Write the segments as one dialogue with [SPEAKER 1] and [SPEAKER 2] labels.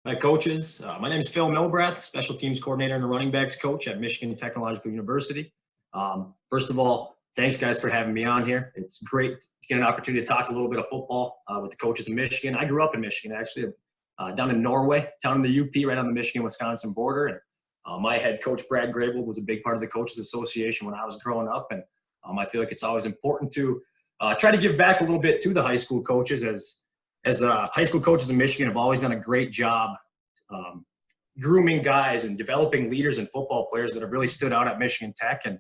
[SPEAKER 1] Hi, coaches. My name is Phil Milbrath, special teams coordinator and the running backs coach at Michigan Technological University. First of all, thanks guys for having me on here. It's great to get an opportunity to talk a little bit of football with the coaches in Michigan. I grew up in Michigan, actually, down in Norway, down in the UP, right on the Michigan-Wisconsin border. And my head coach, Brad Grable, was a big part of the Coaches Association when I was growing up. And I feel like it's always important to try to give back a little bit to the high school coaches, as the high school coaches in Michigan have always done a great job grooming guys and developing leaders and football players that have really stood out at Michigan Tech. And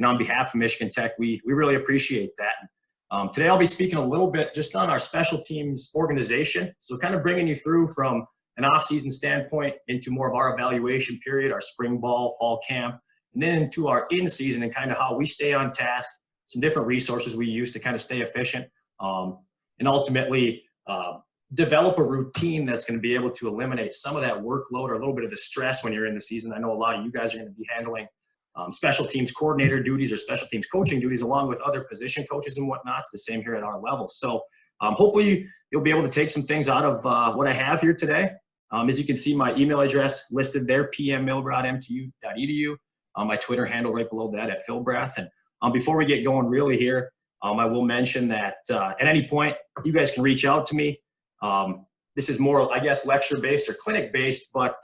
[SPEAKER 1] on behalf of Michigan Tech, we really appreciate that. Today I'll be speaking a little bit just on our special teams organization. So kind of bringing you through from an off-season standpoint into more of our evaluation period, our spring ball, fall camp, and then into our in-season and kind of how we stay on task, some different resources we use to kind of stay efficient, and ultimately develop a routine that's going to be able to eliminate some of that workload or a little bit of the stress when you're in the season. I know a lot of you guys are going to be handling special teams coordinator duties or special teams coaching duties along with other position coaches and whatnot. It's the same here at our level. So hopefully you'll be able to take some things out of what I have here today. As you can see, my email address listed there, pmmilbrath@mtu.edu. My Twitter handle right below that at Philbrath. And before we get going really here, I will mention that at any point you guys can reach out to me. This is more, I guess, lecture-based or clinic-based, but,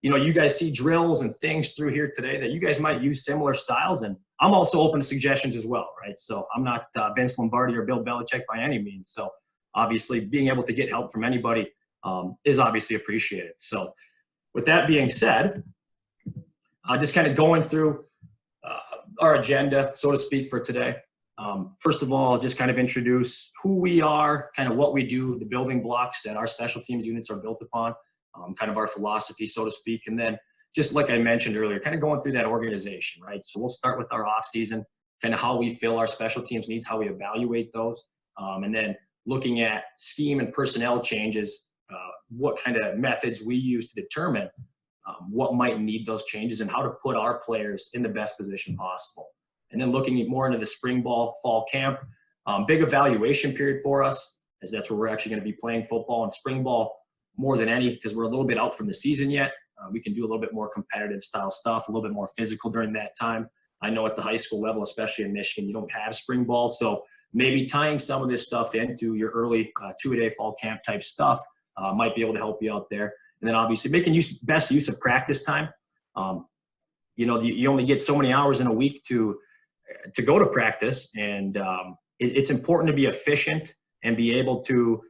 [SPEAKER 1] you guys see drills and things through here today that you guys might use similar styles, and I'm also open to suggestions as well, right? So I'm not Vince Lombardi or Bill Belichick by any means. So obviously being able to get help from anybody is obviously appreciated. So with that being said, just kind of going through our agenda, so to speak, for today. First of all, just kind of introduce who we are, kind of what we do, the building blocks that our special teams units are built upon, kind of our philosophy, so to speak. And then just like I mentioned earlier, kind of going through that organization, right? So we'll start with our off season, kind of how we fill our special teams needs, how we evaluate those, and then looking at scheme and personnel changes, what kind of methods we use to determine what might need those changes and how to put our players in the best position possible. And then looking at more into the spring ball, fall camp, big evaluation period for us, as that's where we're actually going to be playing football and spring ball more than any, because we're a little bit out from the season yet. We can do a little bit more competitive style stuff, a little bit more physical during that time. I know at the high school level, especially in Michigan, you don't have spring ball. So maybe tying some of this stuff into your early two-a-day fall camp type stuff might be able to help you out there. And then obviously making best use of practice time. You only get so many hours in a week to go to practice, and it's important to be efficient and be able to,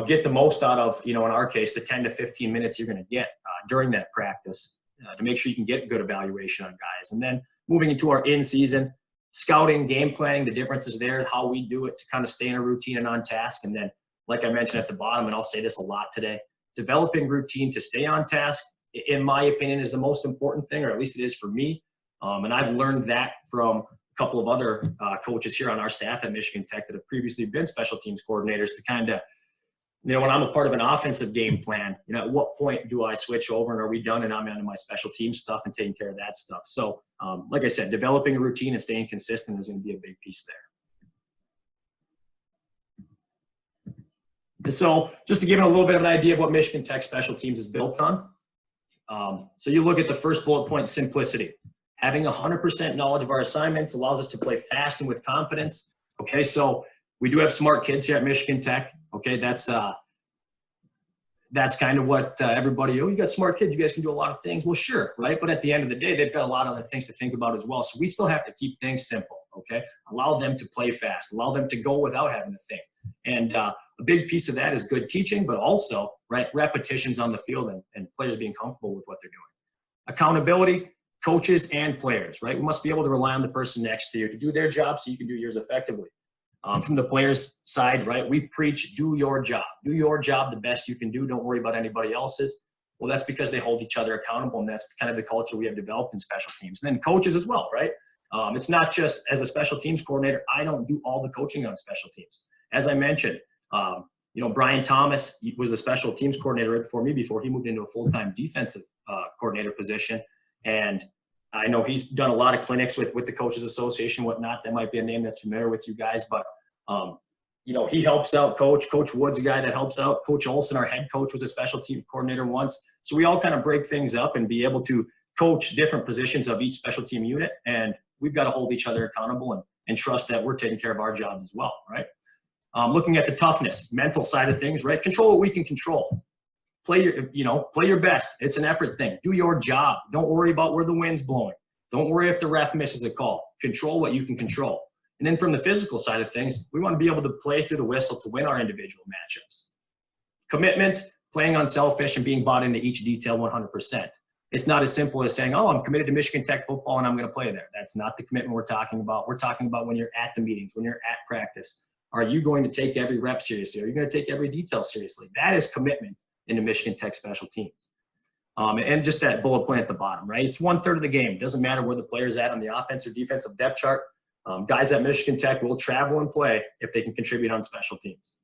[SPEAKER 1] get the most out of, in our case, the 10 to 15 minutes you're going to get during that practice to make sure you can get good evaluation on guys. And then moving into our in-season, scouting, game planning, the differences there, how we do it to kind of stay in a routine and on task. And then, like I mentioned at the bottom, and I'll say this a lot today, developing routine to stay on task, in my opinion, is the most important thing, or at least it is for me. And I've learned that from a couple of other coaches here on our staff at Michigan Tech that have previously been special teams coordinators to kind of, when I'm a part of an offensive game plan, at what point do I switch over and are we done and I'm into my special team stuff and taking care of that stuff. So like I said, developing a routine and staying consistent is going to be a big piece there. And so just to give you a little bit of an idea of what Michigan Tech special teams is built on. So you look at the first bullet point, simplicity. Having 100% knowledge of our assignments allows us to play fast and with confidence. Okay, so we do have smart kids here at Michigan Tech. Okay, that's kind of what everybody, you got smart kids, you guys can do a lot of things. Well, sure, right? But at the end of the day, they've got a lot of other things to think about as well. So we still have to keep things simple, okay? Allow them to play fast. Allow them to go without having to think. And a big piece of that is good teaching, but also, right, repetitions on the field and players being comfortable with what they're doing. Accountability, coaches and players, right? We must be able to rely on the person next to you to do their job so you can do yours effectively. From the players' side, right, we preach, do your job. Do your job the best you can do. Don't worry about anybody else's. Well, that's because they hold each other accountable, and that's kind of the culture we have developed in special teams. And then coaches as well, right? It's not just as a special teams coordinator, I don't do all the coaching on special teams. As I mentioned, Brian Thomas was the special teams coordinator right before me, before he moved into a full-time defensive coordinator position. And I know he's done a lot of clinics with the Coaches Association, whatnot. That might be a name that's familiar with you guys, but he helps out Coach. Coach Wood's a guy that helps out. Coach Olson, our head coach, was a special team coordinator once. So we all kind of break things up and be able to coach different positions of each special team unit. And we've got to hold each other accountable and trust that we're taking care of our jobs as well, right? Looking at the toughness, mental side of things, right? Control what we can control. Play your best. It's an effort thing. Do your job. Don't worry about where the wind's blowing. Don't worry if the ref misses a call. Control what you can control. And then from the physical side of things, we want to be able to play through the whistle to win our individual matchups. Commitment, playing unselfish, and being bought into each detail 100%. It's not as simple as saying, oh, I'm committed to Michigan Tech football and I'm going to play there. That's not the commitment we're talking about. We're talking about when you're at the meetings, when you're at practice. Are you going to take every rep seriously? Are you going to take every detail seriously? That is commitment into Michigan Tech special teams. And just that bullet point at the bottom, right? It's 1/3 of the game. It doesn't matter where the player's at on the offense or defensive depth chart. Guys at Michigan Tech will travel and play if they can contribute on special teams.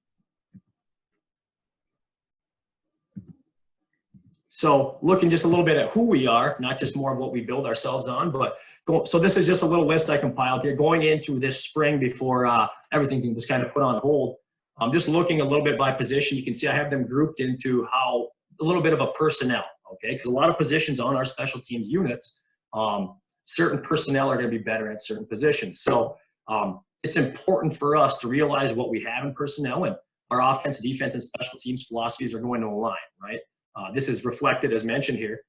[SPEAKER 1] So looking just a little bit at who we are, not just more of what we build ourselves on, but so this is just a little list I compiled here going into this spring before everything was kind of put on hold. I'm just looking a little bit by position. You can see I have them grouped into how a little bit of a personnel, okay? Because a lot of positions on our special teams units, certain personnel are going to be better at certain positions. So it's important for us to realize what we have in personnel, and our offense, defense, and special teams philosophies are going to align, right? This is reflected, as mentioned here,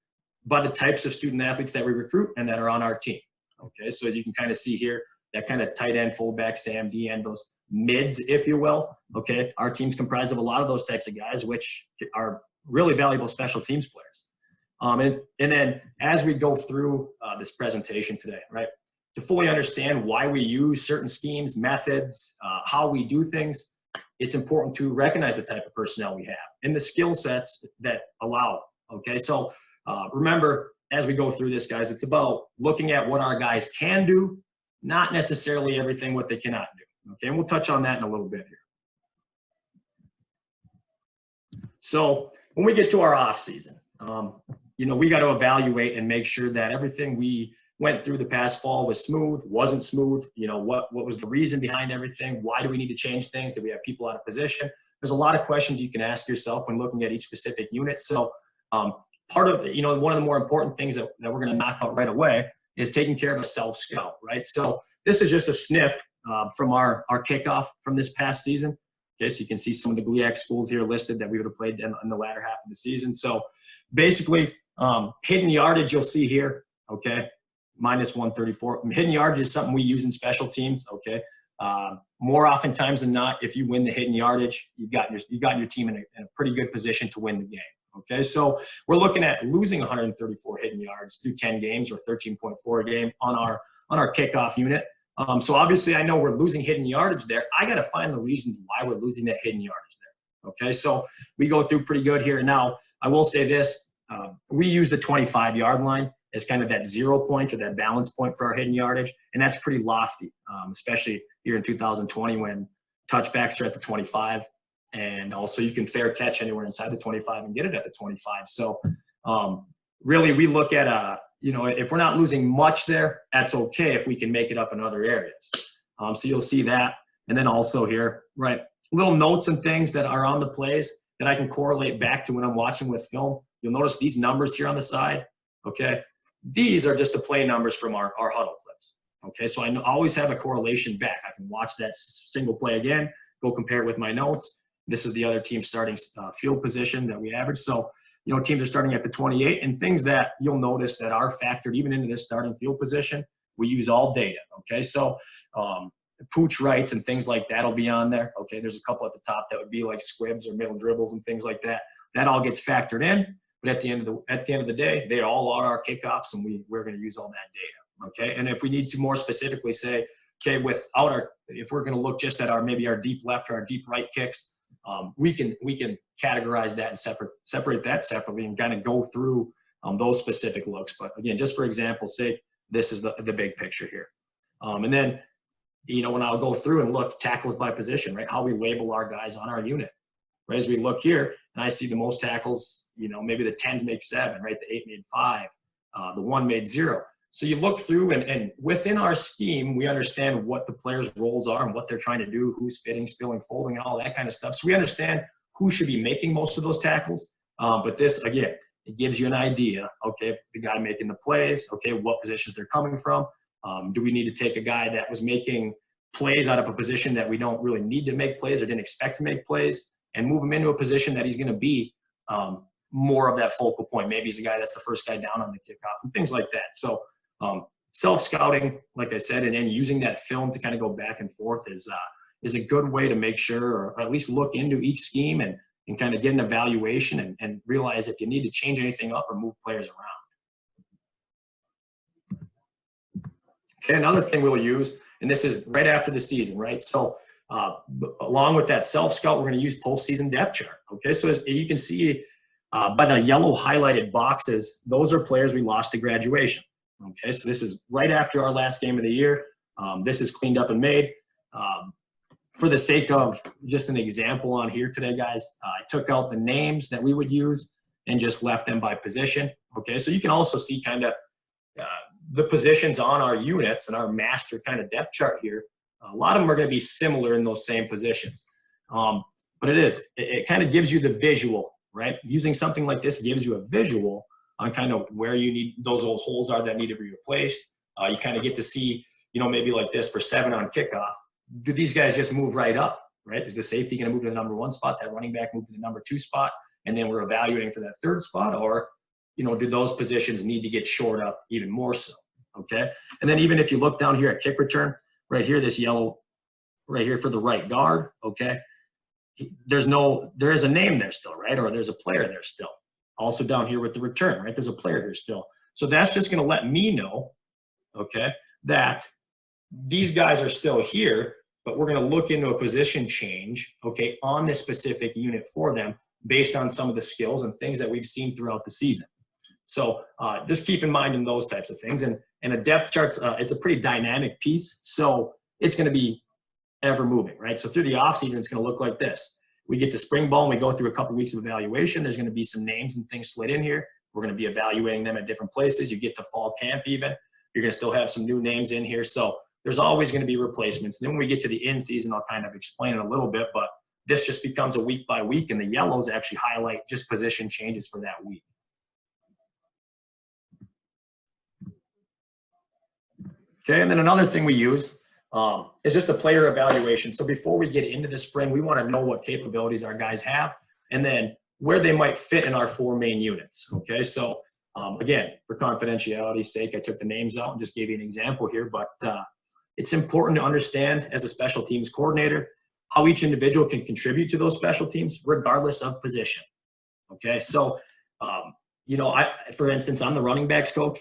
[SPEAKER 1] by the types of student athletes that we recruit and that are on our team. Okay, so as you can kind of see here, that kind of tight end, fullback, Sam, D end, those mids, if you will. Okay, our team's comprised of a lot of those types of guys, which are really valuable special teams players. And then as we go through this presentation today, right, to fully understand why we use certain schemes, methods, how we do things, it's important to recognize the type of personnel we have and the skill sets that allow it. Okay, so remember, as we go through this, guys, it's about looking at what our guys can do, not necessarily everything what they cannot do. Okay, and we'll touch on that in a little bit here. So when we get to our off season, we got to evaluate and make sure that everything we went through the past fall was smooth, wasn't smooth. What was the reason behind everything? Why do we need to change things? Do we have people out of position? There's a lot of questions you can ask yourself when looking at each specific unit. So part of, one of the more important things that we're going to knock out right away is taking care of a self-scout, right? So this is just a snip from our kickoff from this past season. Okay, so you can see some of the GLIAC schools here listed that we would have played in the latter half of the season. So basically, hidden yardage you'll see here, okay, minus 134. Hidden yardage is something we use in special teams, okay? More oftentimes than not, if you win the hidden yardage, you've got your team in a pretty good position to win the game. Okay, so we're looking at losing 134 hidden yards through 10 games or 13.4 a game on our kickoff unit. So obviously I know we're losing hidden yardage there. I got to find the reasons why we're losing that hidden yardage there. Okay, so we go through pretty good here. Now, I will say this, we use the 25-yard line as kind of that 0 point or that balance point for our hidden yardage, and that's pretty lofty, especially here in 2020 when touchbacks are at the 25. And also you can fair catch anywhere inside the 25 and get it at the 25. So really we look at, if we're not losing much there, that's okay if we can make it up in other areas. So you'll see that. And then also here, right, little notes and things that are on the plays that I can correlate back to when I'm watching with film. You'll notice these numbers here on the side, okay? These are just the play numbers from our huddle clips, okay? So I always have a correlation back. I can watch that single play again, go compare it with my notes. This is the other team starting field position that we average. So, teams are starting at the 28, and things that you'll notice that are factored even into this starting field position, we use all data, okay? So pooch rights and things like that will be on there, okay? There's a couple at the top that would be like squibs or middle dribbles and things like that. That all gets factored in, but at the end of the day, they all are our kickoffs, and we're going to use all that data, okay? And if we need to more specifically say, okay, if we're going to look just at maybe our deep left or our deep right kicks, we can categorize that and separate that separately and kind of go through those specific looks. But again, just for example's sake, this is the big picture here. And then, when I'll go through and look tackles by position, right, how we label our guys on our unit. Right, as we look here, and I see the most tackles, maybe the 10s make 7, right, the 8 made 5, the 1 made 0. So you look through, and within our scheme, we understand what the players' roles are and what they're trying to do, who's fitting, spilling, folding, and all that kind of stuff. So we understand who should be making most of those tackles. But this, again, it gives you an idea, okay, if the guy making the plays, okay, what positions they're coming from. Do we need to take a guy that was making plays out of a position that we don't really need to make plays or didn't expect to make plays and move him into a position that he's going to be more of that focal point? Maybe he's a guy that's the first guy down on the kickoff and things like that. So self-scouting, like I said, and then using that film to kind of go back and forth is a good way to make sure, or at least look into each scheme and kind of get an evaluation and realize if you need to change anything up or move players around. Okay, another thing we'll use, and this is right after the season, right? So along with that self-scout, we're going to use postseason depth chart. Okay, so as you can see by the yellow highlighted boxes, those are players we lost to graduation. Okay, so this is right after our last game of the year. This is cleaned up and made. For the sake of just an example on here today, guys, I took out the names that we would use and just left them by position. Okay, so you can also see kind of the positions on our units and our master kind of depth chart here. A lot of them are going to be similar in those same positions. But it kind of gives you the visual, right? Using something like this gives you a visual on kind of where you need those holes are that need to be replaced. You kind of get to see, maybe like this for 7 on kickoff. Do these guys just move right up, right? Is the safety going to move to the number 1 spot, that running back move to the number 2 spot, and then we're evaluating for that 3rd spot? Or, do those positions need to get shored up even more so, okay? And then even if you look down here at kick return, right here, this yellow right here for the right guard, okay? There is a name there still, right? Or there's a player there still. Also down here with the return, right? There's a player here still. So that's just going to let me know, okay, that these guys are still here, but we're going to look into a position change, okay, on this specific unit for them based on some of the skills and things that we've seen throughout the season. So just keep in mind in those types of things. And a depth chart's, it's a pretty dynamic piece, so it's going to be ever moving, right? So through the offseason, it's going to look like this. We get to spring ball and we go through a couple weeks of evaluation. There's going to be some names and things slid in here. We're going to be evaluating them at different places. You get to fall camp even. You're going to still have some new names in here. So there's always going to be replacements. And then when we get to the in season, I'll kind of explain it a little bit, but this just becomes a week by week, and the yellows actually highlight just position changes for that week. Okay, and then another thing we use is just a player evaluation. So before we get into the spring, we want to know what capabilities our guys have and then where they might fit in our 4 main units. Okay, so again, for confidentiality's sake, I took the names out and just gave you an example here, but it's important to understand as a special teams coordinator how each individual can contribute to those special teams regardless of position. Okay, so for instance, I'm the running backs coach,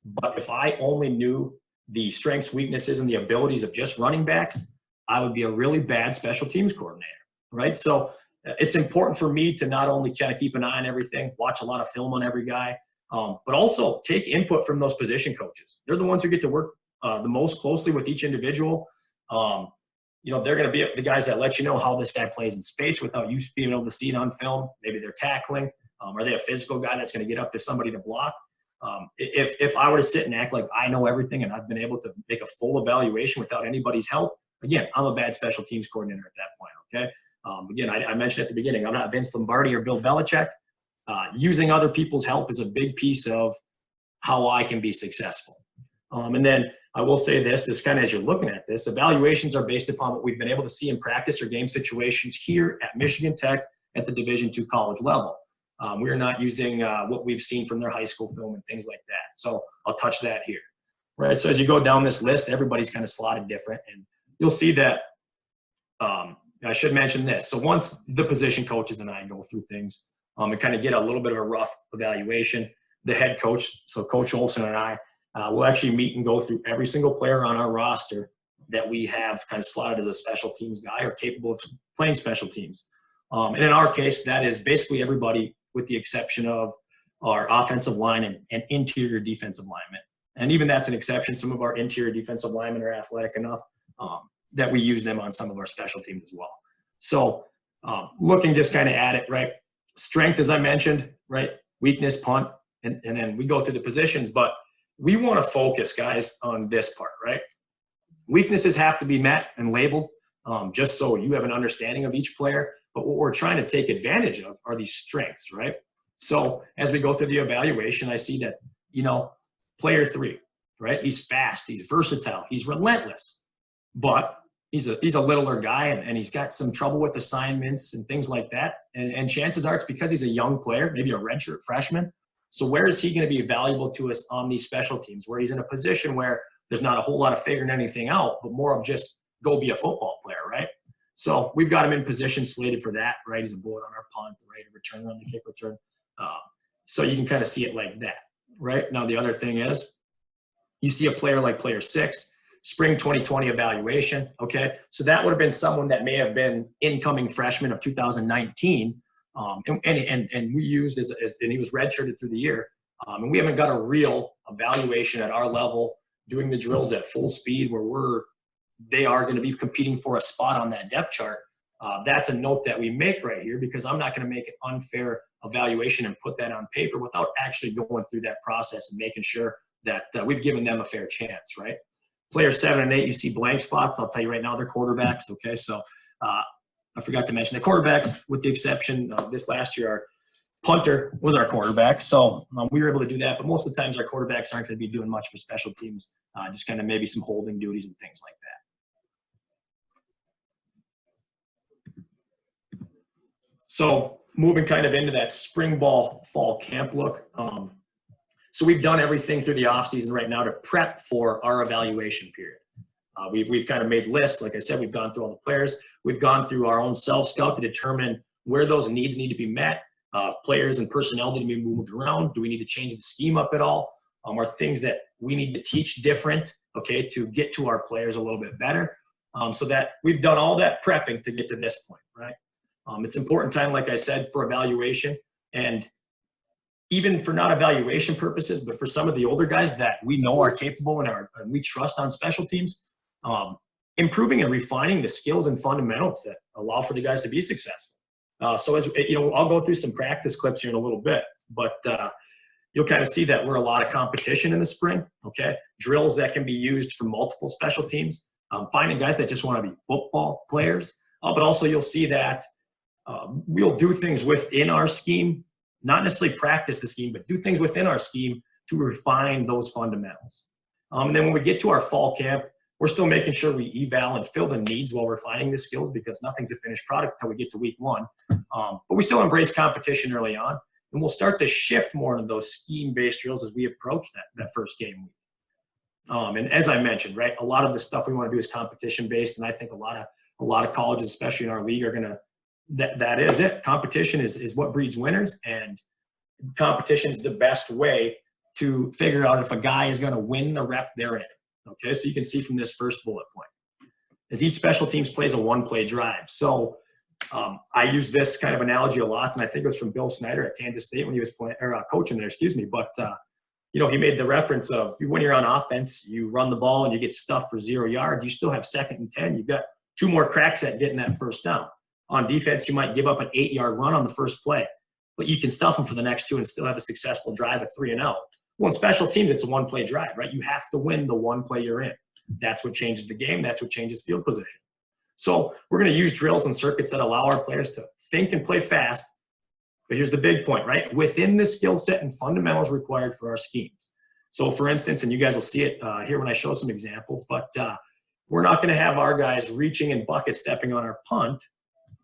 [SPEAKER 1] but if I only knew the strengths, weaknesses, and the abilities of just running backs, I would be a really bad special teams coordinator, right? So it's important for me to not only kind of keep an eye on everything, watch a lot of film on every guy, but also take input from those position coaches. They're the ones who get to work the most closely with each individual. They're going to be the guys that let you know how this guy plays in space without you being able to see it on film. Maybe they're tackling. Are they a physical guy that's going to get up to somebody to block? If I were to sit and act like I know everything and I've been able to make a full evaluation without anybody's help, again, I'm a bad special teams coordinator at that point, okay? Again, I mentioned at the beginning, I'm not Vince Lombardi or Bill Belichick. Using other people's help is a big piece of how I can be successful. And then I will say this, is kind of as you're looking at this, evaluations are based upon what we've been able to see in practice or game situations here at Michigan Tech at the Division II college level. We're not using what we've seen from their high school film and things like that. So I'll touch that here, right? So as you go down this list, everybody's kind of slotted different, and you'll see that I should mention this. So once the position coaches and I go through things and kind of get a little bit of a rough evaluation, the head coach, so Coach Olson and I, will actually meet and go through every single player on our roster that we have kind of slotted as a special teams guy or capable of playing special teams. And in our case, that is basically everybody with the exception of our offensive line and interior defensive linemen. And even that's an exception. Some of our interior defensive linemen are athletic enough that we use them on some of our special teams as well. So looking just kind of at it, right? Strength, as I mentioned, right? Weakness, punt, and then we go through the positions. But we want to focus, guys, on this part, right? Weaknesses have to be met and labeled, just so you have an understanding of each player. But what we're trying to take advantage of are these strengths, right? So as we go through the evaluation, I see that, player 3, right? He's fast, he's versatile, he's relentless, but he's a littler guy, and he's got some trouble with assignments and things like that. And chances are it's because he's a young player, maybe a redshirt freshman. So where is he going to be valuable to us on these special teams, where he's in a position where there's not a whole lot of figuring anything out, but more of just go be a football player, right? So we've got him in position slated for that, right? He's a bullet on our punt, right? A return on the kick return. So you can kind of see it like that, right? Now, the other thing is you see a player like player 6, spring 2020 evaluation, okay? So that would have been someone that may have been incoming freshman of 2019, and we used and he was redshirted through the year. And we haven't got a real evaluation at our level doing the drills at full speed where they are going to be competing for a spot on that depth chart. That's a note that we make right here, because I'm not going to make an unfair evaluation and put that on paper without actually going through that process and making sure that we've given them a fair chance, right? Player 7 and 8, you see blank spots. I'll tell you right now, they're quarterbacks, okay? So I forgot to mention the quarterbacks, with the exception of this last year, our punter was our quarterback. So we were able to do that, but most of the times our quarterbacks aren't going to be doing much for special teams, just kind of maybe some holding duties and things like that. So moving kind of into that spring ball, fall camp look. So we've done everything through the offseason right now to prep for our evaluation period. We've kind of made lists. Like I said, we've gone through all the players. We've gone through our own self-scout to determine where those needs need to be met. Players and personnel need to be moved around. Do we need to change the scheme up at all? Are things that we need to teach different, okay, to get to our players a little bit better? So that we've done all that prepping to get to this point, right? It's important time, like I said, for evaluation, and even for not evaluation purposes, but for some of the older guys that we know are capable and we trust on special teams, improving and refining the skills and fundamentals that allow for the guys to be successful. So as I'll go through some practice clips here in a little bit, but you'll kind of see that we're a lot of competition in the spring, okay? Drills that can be used for multiple special teams, finding guys that just want to be football players, but also you'll see that we'll do things within our scheme, not necessarily practice the scheme, but do things within our scheme to refine those fundamentals. And then when we get to our fall camp, we're still making sure we eval and fill the needs while refining the skills, because nothing's a finished product until we get to week 1. But we still embrace competition early on, and we'll start to shift more into those scheme-based drills as we approach that first game week. And as I mentioned, right, a lot of the stuff we want to do is competition-based, and I think a lot of colleges, especially in our league, are going to that is it. Competition is what breeds winners, and competition is the best way to figure out if a guy is going to win the rep they're in. Okay, so you can see from this first bullet point, as each special teams plays a one-play drive. So I use this kind of analogy a lot, and I think it was from Bill Snyder at Kansas State when he was coaching there, excuse me. But he made the reference of when you're on offense, you run the ball and you get stuffed for 0 yards. You still have 2nd and 10. You've got 2 more cracks at getting that first down. On defense, you might give up an 8-yard run on the first play, but you can stuff them for the next 2 and still have a successful drive at 3-0. Well, in special teams, it's a one-play drive, right? You have to win the one play you're in. That's what changes the game. That's what changes field position. So we're going to use drills and circuits that allow our players to think and play fast. But here's the big point, right? Within the skill set and fundamentals required for our schemes. So for instance, and you guys will see it here when I show some examples, but we're not going to have our guys reaching and bucket stepping on our punt,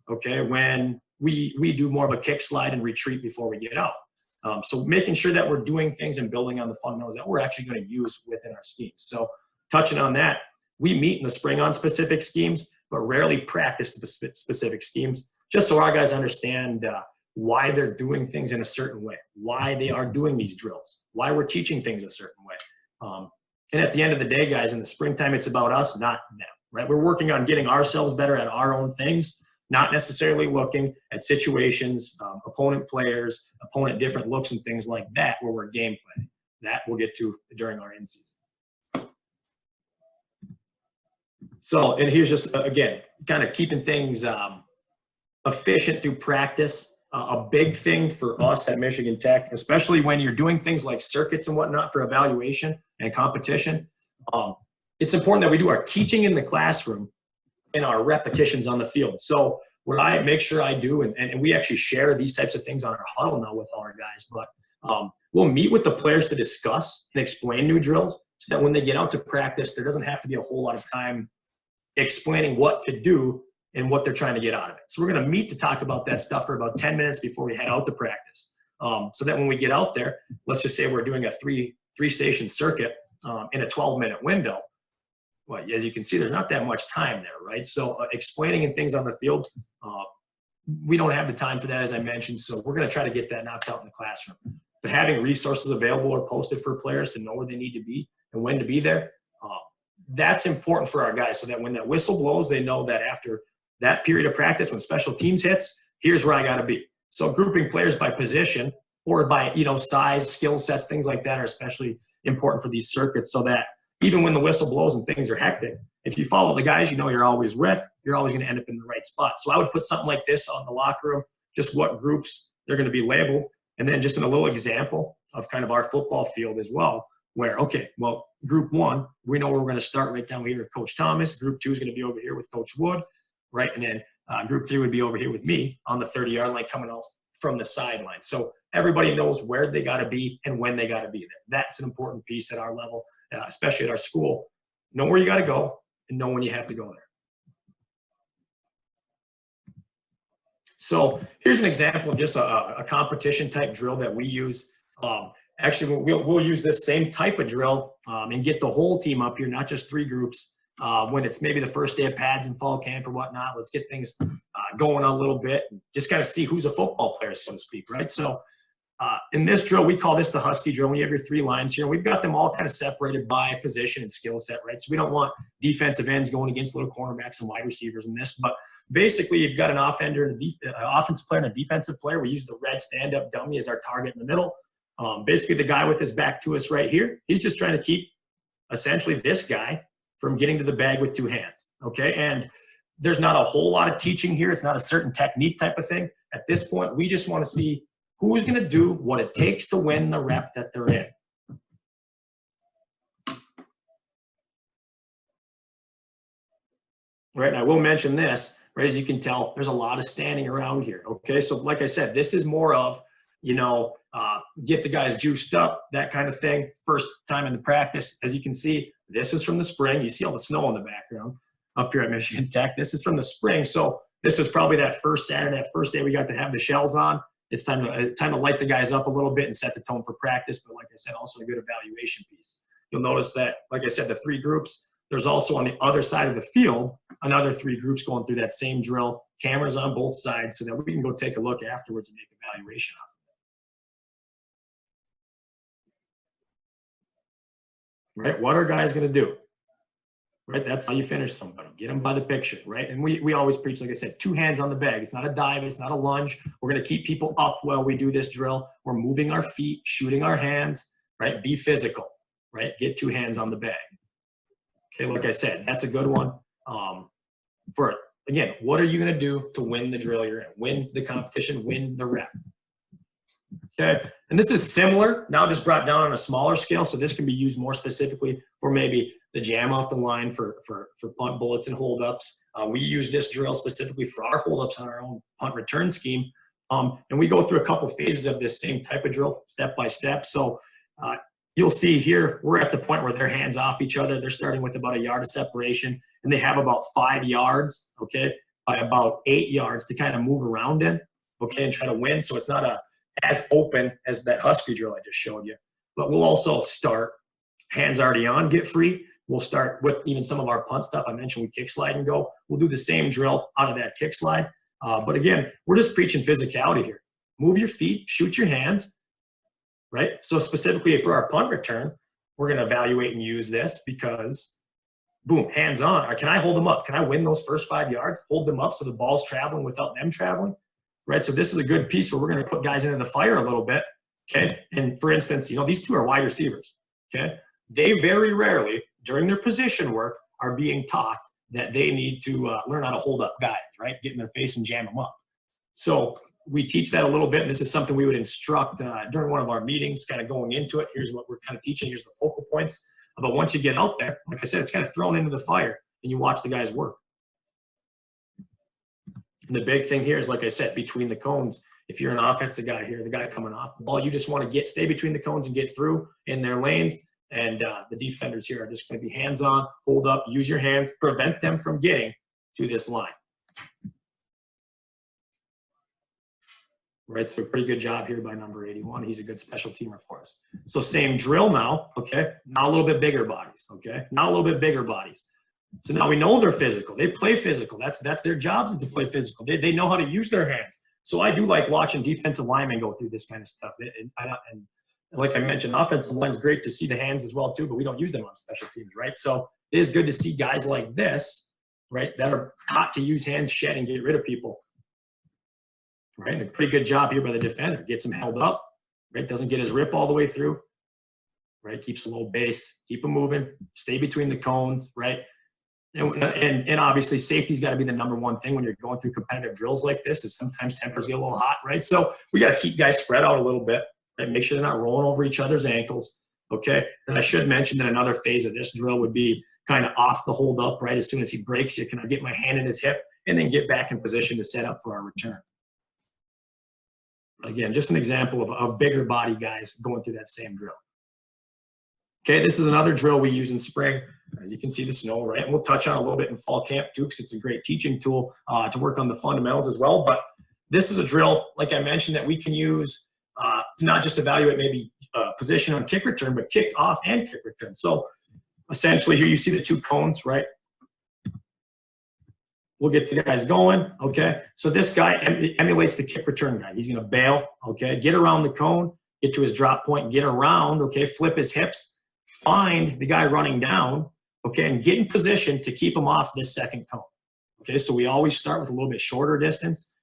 [SPEAKER 1] okay, when we do more of a kick slide and retreat before we get out. So making sure that we're doing things and building on the fundamentals that we're actually going to use within our schemes. So touching on that, we meet in the spring on specific schemes, but rarely practice the specific schemes, just so our guys understand why they're doing things in a certain way, why they are doing these drills, why we're teaching things a certain way. And at the end of the day, guys, in the springtime, it's about us, not them, right? We're working on getting ourselves better at our own things, not necessarily looking at situations, opponent players, opponent different looks and things like that where we're game planning. That we'll get to during our in-season. So, and here's just, again, kind of keeping things efficient through practice. a big thing for us at Michigan Tech, especially when you're doing things like circuits and whatnot for evaluation and competition. It's important that we do our teaching in the classroom and our repetitions on the field. So what I make sure I do, and we actually share these types of things on our huddle now with all our guys, but we'll meet with the players to discuss and explain new drills so that when they get out to practice, there doesn't have to be a whole lot of time explaining what to do and what they're trying to get out of it. So we're going to meet to talk about that stuff for about 10 minutes before we head out to practice. So that when we get out there, let's just say we're doing a three-station circuit in a 12-minute window. Well, as you can see, there's not that much time there, right? So explaining and things on the field, we don't have the time for that, as I mentioned. So we're going to try to get that knocked out in the classroom. But having resources available or posted for players to know where they need to be and when to be there, that's important for our guys so that when that whistle blows, they know that after that period of practice, when special teams hits, here's where I got to be. So grouping players by position or by, size, skill sets, things like that are especially important for these circuits so that even when the whistle blows and things are hectic, if you follow the guys you're always with, you're always going to end up in the right spot. So I would put something like this on the locker room, just what groups they're going to be labeled, and then just in a little example of kind of our football field as well, where, okay, well, group 1, we know where we're going to start right down here with Coach Thomas. Group 2 is going to be over here with Coach Wood, right? And then group 3 would be over here with me on the 30-yard line coming out from the sideline. So everybody knows where they got to be and when they got to be there. That's an important piece at our level, especially at our school. Know where you got to go and know when you have to go there. So here's an example of just a competition type drill that we use. Actually, we'll use this same type of drill and get the whole team up here, not just 3 groups. When it's maybe the first day of pads in fall camp or whatnot, let's get things going a little bit and just kind of see who's a football player, so to speak, right? So in this drill, we call this the Husky drill. We have your 3 lines here. We've got them all kind of separated by position and skill set, right? So we don't want defensive ends going against little cornerbacks and wide receivers in this. But basically, you've got an offensive player and a defensive player. We use the red stand-up dummy as our target in the middle. Basically, the guy with his back to us right here, he's just trying to keep essentially this guy from getting to the bag with 2 hands, okay? And there's not a whole lot of teaching here. It's not a certain technique type of thing. At this point, we just want to see who's going to do what it takes to win the rep that they're in. Right, and I will mention this, right, as you can tell, there's a lot of standing around here, okay? So like I said, this is more of, get the guys juiced up, that kind of thing. First time in the practice, as you can see, this is from the spring. You see all the snow in the background up here at Michigan Tech. This is from the spring. So this is probably that first Saturday, that first day we got to have the shells on. It's time to light the guys up a little bit and set the tone for practice. But like I said, also a good evaluation piece. You'll notice that, like I said, the 3 groups, there's also on the other side of the field, another 3 groups going through that same drill, cameras on both sides so that we can go take a look afterwards and make evaluation on it. Right? What are guys going to do? Right? That's how you finish somebody. Get them by the picture, right? And we always preach, like I said, 2 hands on the bag. It's not a dive. It's not a lunge. We're going to keep people up while we do this drill. We're moving our feet, shooting our hands, right? Be physical, right? Get 2 hands on the bag. Okay, like I said, that's a good one. Again, what are you going to do to win the drill you're in? Win the competition, win the rep. Okay, and this is similar, now just brought down on a smaller scale, so this can be used more specifically for maybe the jam off the line for punt bullets and holdups. We use this drill specifically for our holdups on our own punt return scheme. And we go through a couple phases of this same type of drill, step by step. So you'll see here, we're at the point where they're hands off each other. They're starting with about 1 yard of separation, and they have about 5 yards, okay, by about 8 yards to kind of move around in, okay, and try to win. So it's not as open as that Husky drill I just showed you. But we'll also start hands already on, get free. We'll start with even some of our punt stuff. I mentioned we kick slide and go. We'll do the same drill out of that kick slide. But again, we're just preaching physicality here. Move your feet, shoot your hands, right? So specifically for our punt return, we're going to evaluate and use this because, boom, hands on. Or can I hold them up? Can I win those first 5 yards? Hold them up so the ball's traveling without them traveling? Right, so this is a good piece where we're going to put guys into the fire a little bit, okay? And for instance, these 2 are wide receivers, okay? They very rarely, during their position work, are being taught that they need to learn how to hold up guys, right? Get in their face and jam them up. So we teach that a little bit, and this is something we would instruct during one of our meetings, kind of going into it. Here's what we're kind of teaching. Here's the focal points. But once you get out there, like I said, it's kind of thrown into the fire, and you watch the guys work. And the big thing here is, like I said, between the cones. If you're an offensive guy here, the guy coming off the ball, you just want to stay between the cones and get through in their lanes. And the defenders here are just going to be hands-on, hold up, use your hands, prevent them from getting to this line. Right, so a pretty good job here by number 81. He's a good special teamer for us. So same drill now, okay? Now a little bit bigger bodies, okay? Now a little bit bigger bodies. So now we know they're physical. They play physical. That's their jobs, is to play physical. They know how to use their hands. So I do like watching defensive linemen go through this kind of stuff. And like I mentioned, offensive line is great to see the hands as well too, but we don't use them on special teams, right? So it is good to see guys like this, right, that are taught to use hands, shed, and get rid of people. Right, and a pretty good job here by the defender. Gets him held up, right? Doesn't get his rip all the way through, right? Keeps a low base, keep him moving, stay between the cones, right? And obviously safety's got to be the number one thing when you're going through competitive drills like this, is sometimes tempers get a little hot, right? So we got to keep guys spread out a little bit, right? Make sure they're not rolling over each other's ankles, okay? And I should mention that another phase of this drill would be kind of off the hold up, right? As soon as he breaks you, can I get my hand in his hip and then get back in position to set up for our return. Again, just an example of bigger body guys going through that same drill. Okay, this is another drill we use in spring. As you can see, the snow, right? And we'll touch on a little bit in fall camp too, because it's a great teaching tool to work on the fundamentals as well. But this is a drill, like I mentioned, that we can use to not just evaluate maybe position on kick return, but kick off and kick return. So essentially here you see the two cones, right? We'll get the guys going, okay? So this guy emulates the kick return guy. He's gonna bail, okay? Get around the cone, get to his drop point, get around, okay? Flip his hips, find the guy running down, okay? And get in position to keep him off this second cone, okay? So we always start with a little bit shorter distance,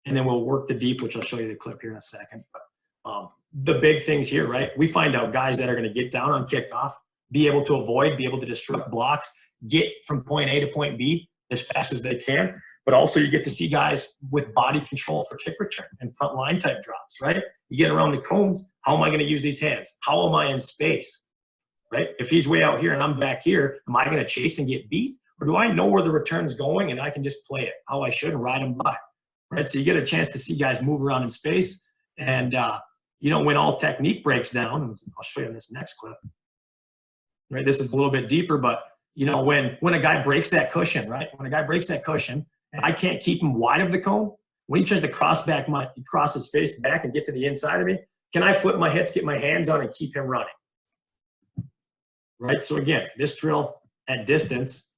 [SPEAKER 1] and then we'll work the deep, which I'll show you the clip here in a second. But the big things here, right? We find out guys that are gonna get down on kickoff, be able to avoid, be able to disrupt blocks, get from point A to point B as fast as they can, but also you get to see guys with body control for kick return and front line type drops, right? You get around the cones, how am I going to use these hands? How am I in space, right? If he's way out here and I'm back here, am I going to chase and get beat? Or do I know where the return's going and I can just play it how I should and ride him by, right? So you get a chance to see guys move around in space. And, you know, when all technique breaks down, and I'll show you in this next clip, right? This is a little bit deeper, but you know, when a guy breaks that cushion, right? When a guy breaks that cushion and I can't keep him wide of the cone, when he tries to cross his face back and get to the inside of me, can I flip my hips, get my hands on and keep him running? Right? So again, this drill at distance,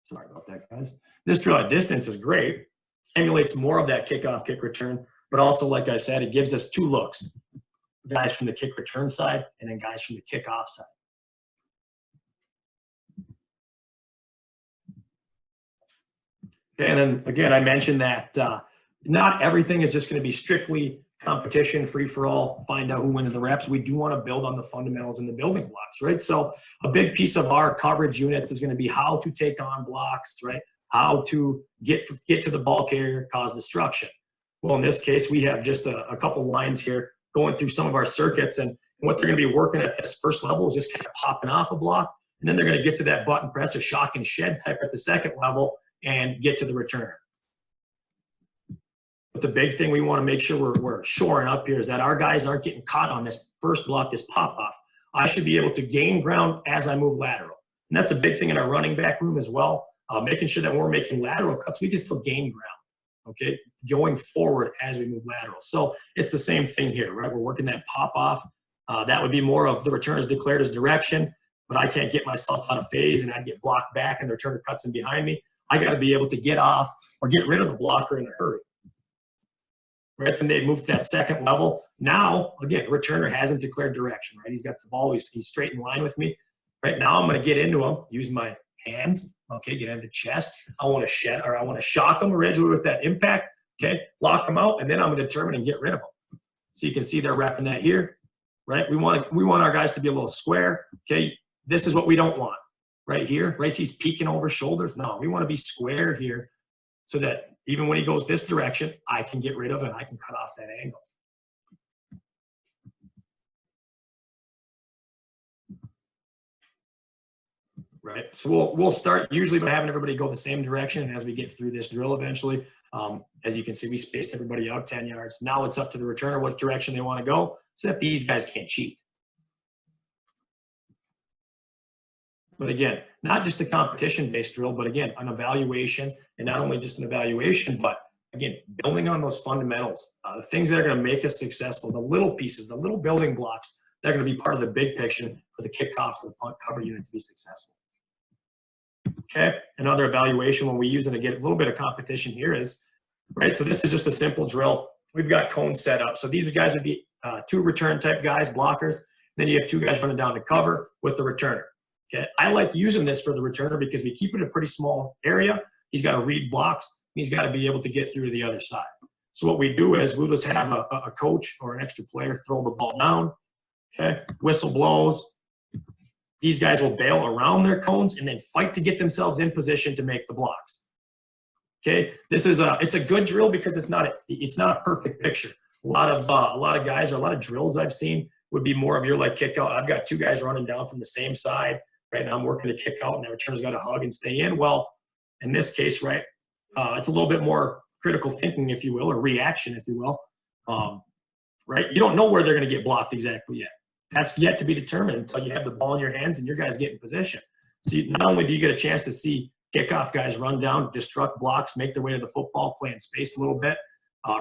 [SPEAKER 1] sorry about that, guys. This drill at distance is great. Emulates more of that kickoff, kick return, but also, like I said, it gives us two looks. Guys from the kick return side and then guys from the kickoff side. And then again, I mentioned that not everything is just going to be strictly competition, free for all, find out who wins the reps. We do want to build on the fundamentals and the building blocks, right? So a big piece of our coverage units is going to be how to take on blocks, right? How to get to the ball carrier, cause destruction. Well, in this case, we have just a couple lines here going through some of our circuits, and what they're going to be working at this first level is just kind of popping off a block, and then they're going to get to that button press or shock and shed type at the second level and get to the return. But the big thing we want to make sure we're shoring up here is that our guys aren't getting caught on this first block, this pop-off. I should be able to gain ground as I move lateral. And that's a big thing in our running back room as well, making sure that when we're making lateral cuts, we can still gain ground, okay, going forward as we move lateral. So it's the same thing here, right? We're working that pop-off. That would be more of the return is declared as direction, but I can't get myself out of phase and I get blocked back and the returner cuts in behind me. I got to be able to get off or get rid of the blocker in a hurry. Right, then they move to that second level. Now, again, returner hasn't declared direction, right? He's got the ball, he's straight in line with me. Right now, I'm going to get into him, use my hands, okay, get into the chest. I want to shed, or I want to shock him originally with that impact, okay, lock him out, and then I'm going to determine and get rid of him. So you can see they're wrapping that here, right? We want our guys to be a little square, okay? This is what we don't want. Right here, right? He's peeking over shoulders. No, we want to be square here. so that even when he goes this direction, I can get rid of it and I can cut off that angle. Right, so we'll start usually by having everybody go the same direction, and as we get through this drill eventually, as you can see, we spaced everybody out 10 yards. Now it's up to the returner what direction they want to go, so that these guys can't cheat. But again, not just a competition-based drill, but again, an evaluation, and not only just an evaluation, but again, building on those fundamentals, the things that are going to make us successful, the little pieces, the little building blocks that are going to be part of the big picture for the kickoff or the punt cover unit to be successful. Okay, another evaluation when we use it to get a little bit of competition here is, right, so this is just a simple drill. We've got cones set up. So these guys would be 2 return type guys, blockers. Then you have 2 guys running down the cover with the returner. Okay, I like using this for the returner because we keep it in a pretty small area. He's got to read blocks. He's got to be able to get through to the other side. So what we do is we'll just have a coach or an extra player throw the ball down. Okay, whistle blows. These guys will bail around their cones and then fight to get themselves in position to make the blocks. Okay, this is it's a good drill because it's not a perfect picture. A lot of guys or a lot of drills I've seen would be more of your like kick out. I've got 2 guys running down from the same side, right? And I'm working to kick out, and the returner's got to hug and stay in. Well, in this case, right, it's a little bit more critical thinking, if you will, or reaction, if you will. Right, you don't know where they're going to get blocked exactly yet. That's yet to be determined until you have the ball in your hands and your guys get in position. So not only do you get a chance to see kickoff guys run down, destruct blocks, make their way to the football, play in space a little bit,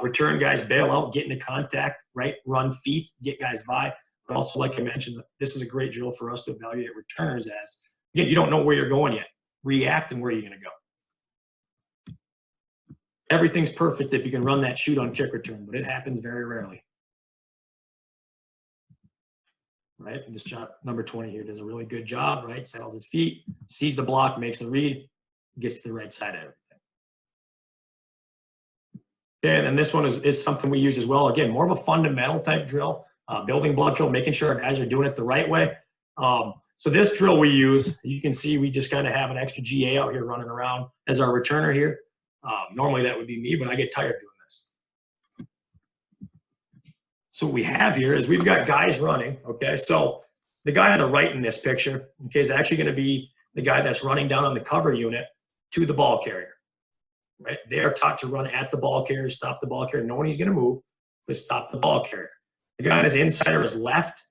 [SPEAKER 1] return guys bail out, get into contact, right, run feet, get guys by. But also, like I mentioned, this is a great drill for us to evaluate returners as, again, you don't know where you're going yet. React and where you're going to go. Everything's perfect if you can run that shoot on kick return, but it happens very rarely. Right, and this job, number 20 here, does a really good job, right? Settles his feet, sees the block, makes the read, gets to the right side of everything. Okay, and then this one is something we use as well. Again, more of a fundamental type drill, building block drill, making sure our guys are doing it the right way. So this drill we use, you can see we just kind of have an extra GA out here running around as our returner here. Normally that would be me, but I get tired doing this. So what we have here is we've got guys running, okay? So the guy on the right in this picture, okay, is actually going to be the guy that's running down on the cover unit to the ball carrier, right? They are taught to run at the ball carrier, stop the ball carrier, knowing he's going to move, but stop the ball carrier. The guy on his inside or his left,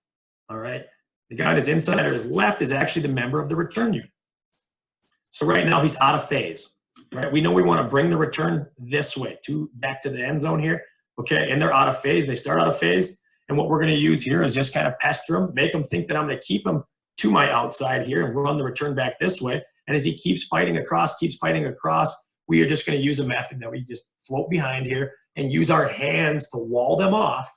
[SPEAKER 1] all right? The guy on his inside or his left is actually the member of the return unit. So right now he's out of phase, right? We know we want to bring the return this way, back to the end zone here. Okay, and they're out of phase. They start out of phase. And what we're going to use here is just kind of pester them, make them think that I'm going to keep them to my outside here and run the return back this way. And as he keeps fighting across, we are just going to use a method that we just float behind here and use our hands to wall them off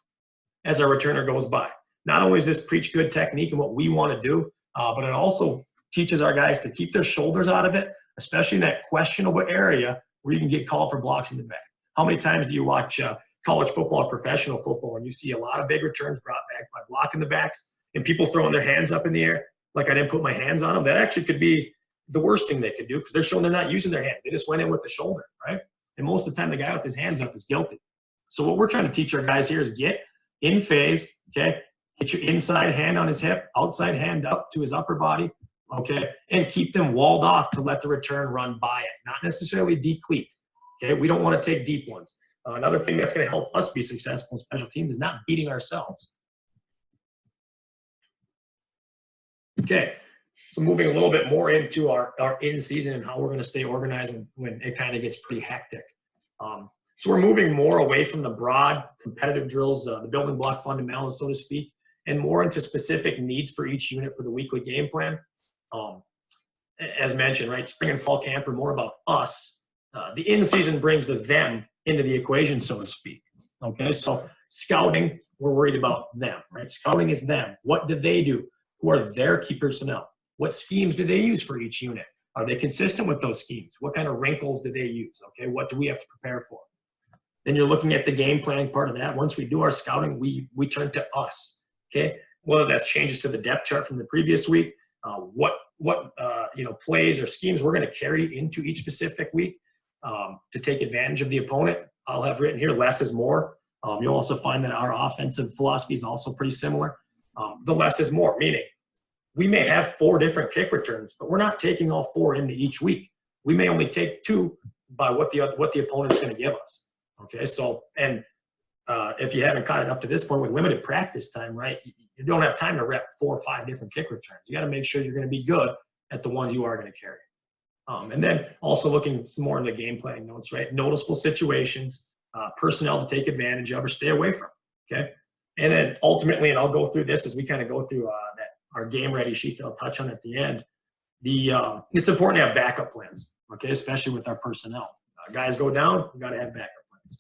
[SPEAKER 1] as our returner goes by. Not only does this preach good technique and what we want to do, but it also teaches our guys to keep their shoulders out of it, especially in that questionable area where you can get called for blocks in the back. How many times do you watch college football or professional football and you see a lot of big returns brought back by blocking the backs and people throwing their hands up in the air like I didn't put my hands on them? That actually could be the worst thing they could do because they're showing they're not using their hands. They just went in with the shoulder, right? And most of the time the guy with his hands up is guilty. So what we're trying to teach our guys here is get in phase, okay? Get your inside hand on his hip, outside hand up to his upper body, okay? And keep them walled off to let the return run by it, not necessarily deep cleat, okay? We don't want to take deep ones. Another thing that's going to help us be successful in special teams is not beating ourselves. Okay, so moving a little bit more into our in-season and how we're going to stay organized when it kind of gets pretty hectic. So we're moving more away from the broad competitive drills, the building block fundamentals, so to speak, and more into specific needs for each unit for the weekly game plan. As mentioned, right, spring and fall camp are more about us. The in-season brings the them into the equation, so to speak. Okay, so scouting, we're worried about them, right? Scouting is them. What do they do? Who are their key personnel? What schemes do they use for each unit? Are they consistent with those schemes? What kind of wrinkles do they use? Okay, what do we have to prepare for? Then you're looking at the game planning part of that. Once we do our scouting, we turn to us. Okay, whether that's changes to the depth chart from the previous week, what plays or schemes we're going to carry into each specific week. to take advantage of the opponent. I'll have written here, less is more. You'll also find that our offensive philosophy is also pretty similar. The less is more, meaning we may have 4 different kick returns, but we're not taking all 4 into each week. We may only take 2 by what the opponent's going to give us. Okay, so if you haven't caught it up to this point with limited practice time, right, you don't have time to rep 4 or 5 different kick returns. You got to make sure you're going to be good at the ones you are going to carry. And then also looking some more in the game planning notes, right? Noticeable situations, personnel to take advantage of or stay away from, okay? And then ultimately, and I'll go through this as we kind of go through our game ready sheet that I'll touch on at the end, it's important to have backup plans, okay, especially with our personnel. Guys go down, we got to have backup plans.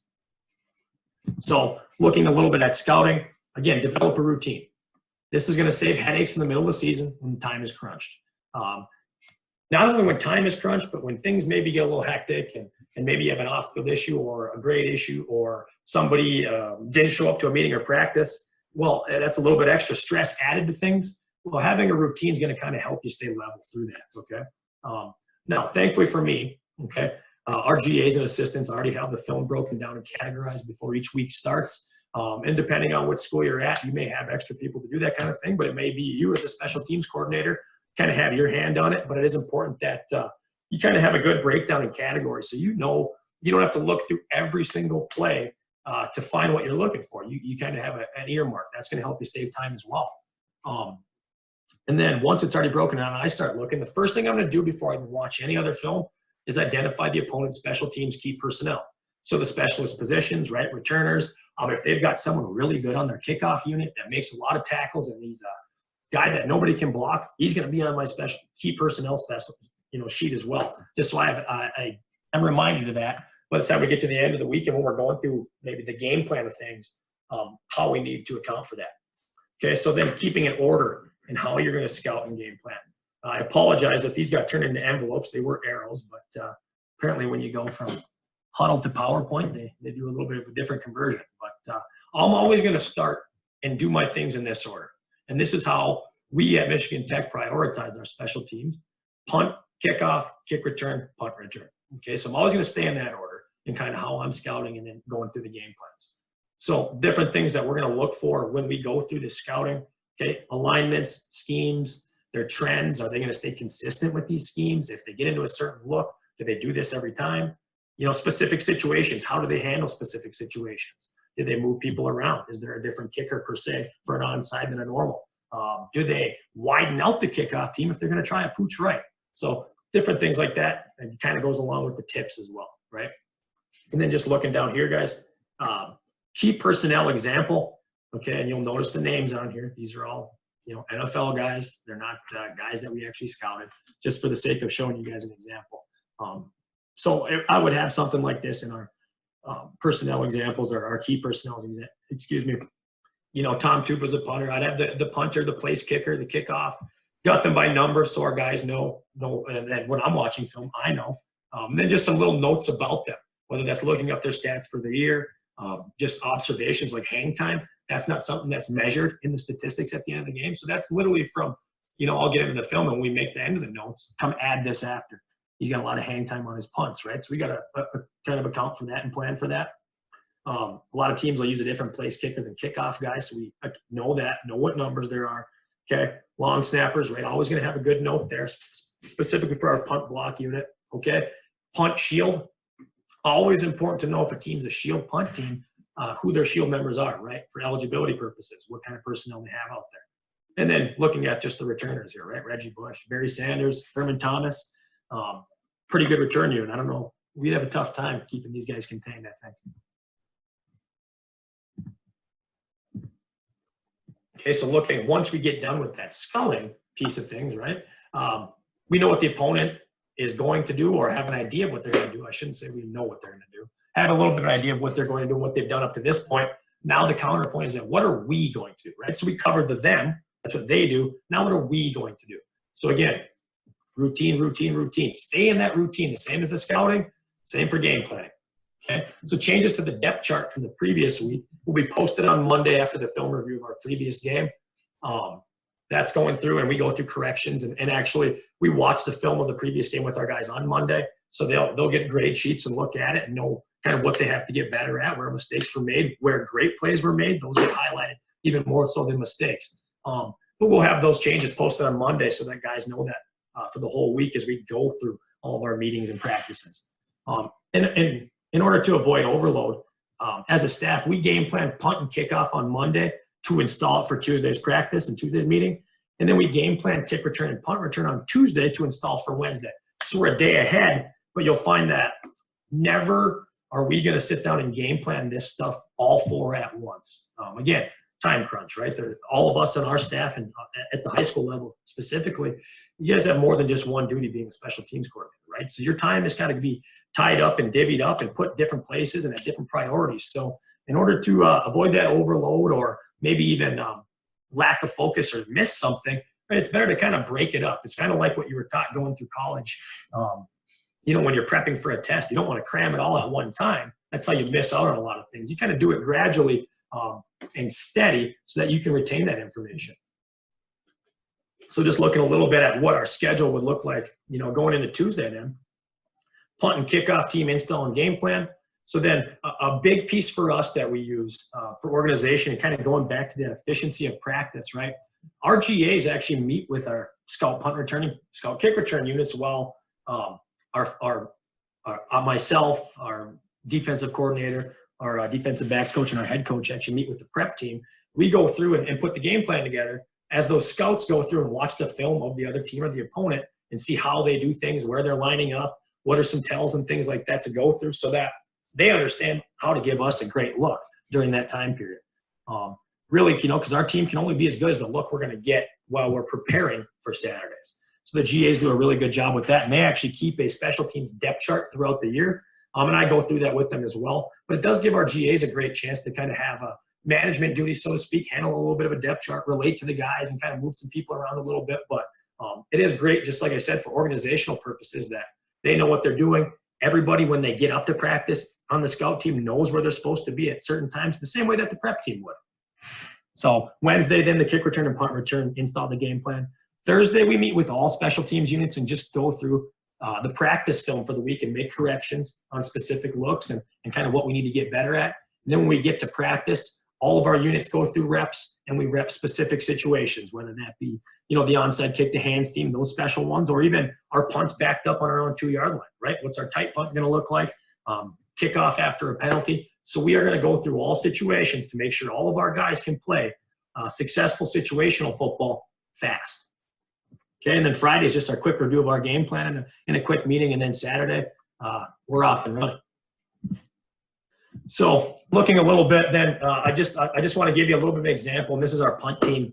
[SPEAKER 1] So looking a little bit at scouting, again, develop a routine. This is going to save headaches in the middle of the season when time is crunched. Not only when time is crunched, but when things maybe get a little hectic and maybe you have an off-field issue or a grade issue or somebody didn't show up to a meeting or practice, well, that's a little bit extra stress added to things. Well, having a routine is going to kind of help you stay level through that, okay? Now, thankfully for me, okay, our GAs and assistants already have the film broken down and categorized before each week starts. And depending on what school you're at, you may have extra people to do that kind of thing, but it may be you as a special teams coordinator kind of have your hand on it. But it is important that you kind of have a good breakdown in categories, so you know you don't have to look through every single play to find what you're looking for. You kind of have an earmark. That's going to help you save time as well. And then once it's already broken down, I start looking. The first thing I'm going to do before I even watch any other film is identify the opponent's special teams key personnel. So the specialist positions, right, returners. If they've got someone really good on their kickoff unit that makes a lot of tackles and he's a guy that nobody can block, he's going to be on my special key personnel sheet as well. Just so I'm reminded of that by the time we get to the end of the week and when we're going through maybe the game plan of things, how we need to account for that. Okay, so then keeping an order in how you're going to scout and game plan. I apologize that these got turned into envelopes. They were arrows, but apparently when you go from Huddle to PowerPoint, they do a little bit of a different conversion. But I'm always going to start and do my things in this order. And this is how we at Michigan Tech prioritize our special teams: punt, kickoff, kick return, punt return. Okay, so I'm always going to stay in that order and kind of how I'm scouting and then going through the game plans. So different things that we're going to look for when we go through the scouting, okay, alignments, schemes, their trends. Are they going to stay consistent with these schemes? If they get into a certain look, do they do this every time? Specific situations, how do they handle specific situations? Do they move people around? Is there a different kicker per se for an onside than a normal? Do they widen out the kickoff team if they're going to try a pooch right? So different things like that, and it kind of goes along with the tips as well, right? And then just looking down here, guys, key personnel example, okay, and you'll notice the names on here. These are all, NFL guys. They're not guys that we actually scouted, just for the sake of showing you guys an example. So I would have something like this in our personnel examples or our key personnel, Tom Tupa's a punter. I'd have the punter, the place kicker, the kickoff, got them by number so our guys know, and then when I'm watching film, I know. And then just some little notes about them, whether that's looking up their stats for the year, just observations like hang time. That's not something that's measured in the statistics at the end of the game. So that's literally from, I'll get into the film and we make the end of the notes, come add this after. He's got a lot of hang time on his punts, right? So we got to kind of account for that and plan for that. A lot of teams will use a different place kicker than kickoff guys, so we know what numbers there are. Okay, long snappers, right? Always going to have a good note there, specifically for our punt block unit. Okay, punt shield. Always important to know if a team's a shield punt team, who their shield members are, right? For eligibility purposes, what kind of personnel they have out there. And then looking at just the returners here, right? Reggie Bush, Barry Sanders, Herman Thomas. Pretty good return unit. I don't know. We'd have a tough time keeping these guys contained, I think. Okay, so once we get done with that scouting piece of things, right, we know what the opponent is going to do or have an idea of what they're going to do. I shouldn't say we know what they're going to do. Have a little bit of an idea of what they're going to do and what they've done up to this point. Now the counterpoint is that what are we going to do, right? So we covered the them. That's what they do. Now what are we going to do? So again, routine, routine, routine. Stay in that routine. The same as the scouting, same for game planning. Okay, so changes to the depth chart from the previous week will be posted on Monday after the film review of our previous game. that's going through, and we go through corrections, and actually we watch the film of the previous game with our guys on Monday. So they'll get grade sheets and look at it and know kind of what they have to get better at, where mistakes were made, where great plays were made. Those get highlighted even more so than mistakes. But we'll have those changes posted on Monday so that guys know that for the whole week as we go through all of our meetings and practices. And in order to avoid overload, as a staff, we game plan punt and kickoff on Monday to install it for Tuesday's practice and Tuesday's meeting. And then we game plan kick return and punt return on Tuesday to install for Wednesday. So we're a day ahead, but you'll find that never are we going to sit down and game plan this stuff all four at once. Again, time crunch, right? All of us on our staff and at the high school level specifically, you guys have more than just one duty being a special teams coordinator, right? So your time has got to be tied up and divvied up and put different places and at different priorities. So in order to avoid that overload or maybe even lack of focus or miss something, right, it's better to kind of break it up. It's kind of like what you were taught going through college. When you're prepping for a test, you don't want to cram it all at one time. That's how you miss out on a lot of things. You kind of do it gradually and steady so that you can retain that information. So just looking a little bit at what our schedule would look like, going into Tuesday then. Punt and kickoff team install and game plan. So then a big piece for us that we use for organization and kind of going back to the efficiency of practice, right? Our GAs actually meet with our scout punt returning, scout kick return units while myself, our defensive coordinator, our defensive backs coach, and our head coach actually meet with the prep team. We go through and put the game plan together as those scouts go through and watch the film of the other team or the opponent and see how they do things, where they're lining up, what are some tells and things like that to go through so that they understand how to give us a great look during that time period. Really, because our team can only be as good as the look we're going to get while we're preparing for Saturdays. So the GAs do a really good job with that, and they actually keep a special teams depth chart throughout the year. And I go through that with them as well. But it does give our GAs a great chance to kind of have a management duty, so to speak, handle a little bit of a depth chart, relate to the guys, and kind of move some people around a little bit. But it is great, just like I said, for organizational purposes that they know what they're doing. Everybody, when they get up to practice on the scout team, knows where they're supposed to be at certain times, the same way that the prep team would. So Wednesday, then the kick return and punt return, install the game plan. Thursday, we meet with all special teams units and just go through the practice film for the week and make corrections on specific looks and kind of what we need to get better at. And then when we get to practice, all of our units go through reps and we rep specific situations, whether that be, the onside kick to hands team, those special ones, or even our punts backed up on our own 2-yard line, right? What's our tight punt going to look like? Kickoff after a penalty. So we are going to go through all situations to make sure all of our guys can play successful situational football fast. Okay, and then Friday is just our quick review of our game plan and a quick meeting, and then Saturday, we're off and running. So looking a little bit then, I just want to give you a little bit of an example, and this is our punt team.